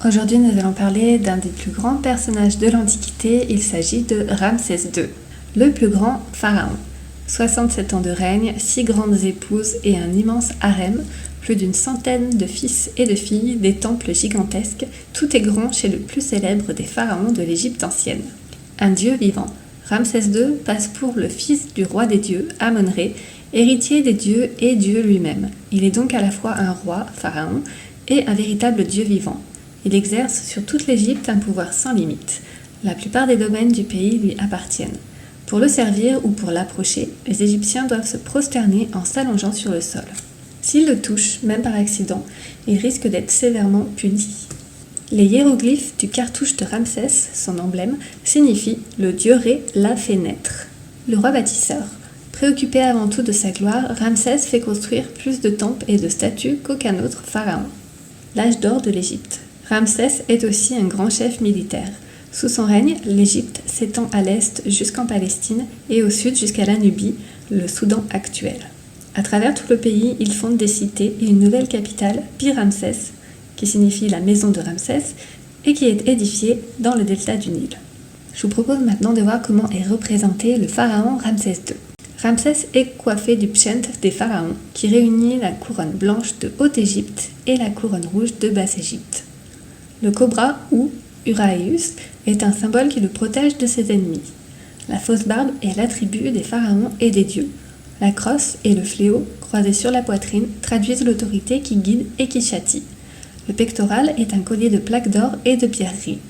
Aujourd'hui, nous allons parler d'un des plus grands personnages de l'Antiquité. Il s'agit de Ramsès II, le plus grand pharaon. 67 ans de règne, 6 grandes épouses et un immense harem, plus d'une centaine de fils et de filles, des temples gigantesques, tout est grand chez le plus célèbre des pharaons de l'Égypte ancienne. Un dieu vivant, Ramsès II passe pour le fils du roi des dieux, Amon-Rê, héritier des dieux et Dieu lui-même. Il est donc à la fois un roi, pharaon, et un véritable dieu vivant. Il exerce sur toute l'Égypte un pouvoir sans limite. La plupart des domaines du pays lui appartiennent. Pour le servir ou pour l'approcher, les Égyptiens doivent se prosterner en s'allongeant sur le sol. S'ils le touchent, même par accident, ils risquent d'être sévèrement punis. Les hiéroglyphes du cartouche de Ramsès, son emblème, signifient « le dieu Ré l'a fait naître ». Le roi bâtisseur. Préoccupé avant tout de sa gloire, Ramsès fait construire plus de temples et de statues qu'aucun autre pharaon. L'âge d'or de l'Égypte. Ramsès est aussi un grand chef militaire. Sous son règne, l'Égypte s'étend à l'est jusqu'en Palestine et au sud jusqu'à la Nubie, le Soudan actuel. À travers tout le pays, il fonde des cités et une nouvelle capitale, Pi-Ramsès, qui signifie la maison de Ramsès, et qui est édifiée dans le delta du Nil. Je vous propose maintenant de voir comment est représenté le pharaon Ramsès II. Ramsès est coiffé du pschent des pharaons, qui réunit la couronne blanche de Haute-Égypte et la couronne rouge de Basse-Égypte. Le cobra, ou Uraeus, est un symbole qui le protège de ses ennemis. La fausse barbe est l'attribut des pharaons et des dieux. La crosse et le fléau, croisés sur la poitrine, traduisent l'autorité qui guide et qui châtie. Le pectoral est un collier de plaques d'or et de pierreries.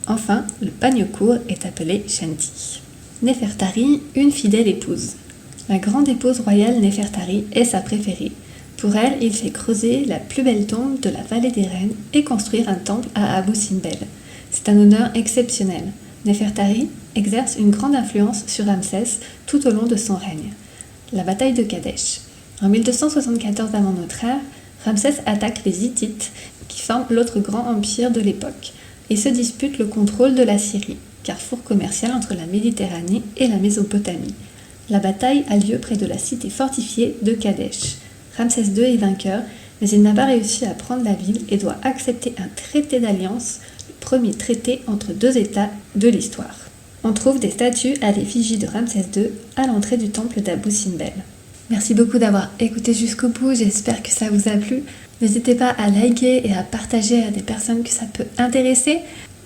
Enfin, le pagne court est appelé shanti. Néfertari, une fidèle épouse. La grande épouse royale Néfertari est sa préférée. Pour elle, il fait creuser la plus belle tombe de la vallée des reines et construire un temple à Abou Simbel. C'est un honneur exceptionnel. Néfertari exerce une grande influence sur Ramsès tout au long de son règne. La bataille de Kadesh. En 1274 avant notre ère, Ramsès attaque les Hittites qui forment l'autre grand empire de l'époque et se disputent le contrôle de la Syrie, carrefour commercial entre la Méditerranée et la Mésopotamie. La bataille a lieu près de la cité fortifiée de Kadesh. Ramsès II est vainqueur, mais il n'a pas réussi à prendre la ville et doit accepter un traité d'alliance, le premier traité entre deux États de l'histoire. On trouve des statues à l'effigie de Ramsès II à l'entrée du temple d'Abou Simbel. Merci beaucoup d'avoir écouté jusqu'au bout, j'espère que ça vous a plu. N'hésitez pas à liker et à partager à des personnes que ça peut intéresser.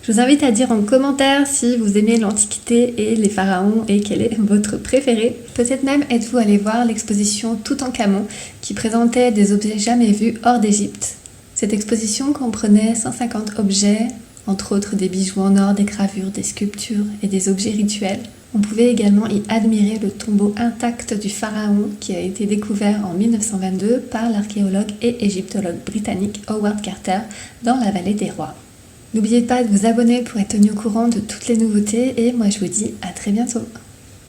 Je vous invite à dire en commentaire si vous aimez l'Antiquité et les pharaons et quel est votre préféré. Peut-être même êtes-vous allé voir l'exposition Toutankhamon qui présentait des objets jamais vus hors d'Égypte. Cette exposition comprenait 150 objets, entre autres des bijoux en or, des gravures, des sculptures et des objets rituels. On pouvait également y admirer le tombeau intact du pharaon qui a été découvert en 1922 par l'archéologue et égyptologue britannique Howard Carter dans la vallée des rois. N'oubliez pas de vous abonner pour être tenu au courant de toutes les nouveautés et moi je vous dis à très bientôt.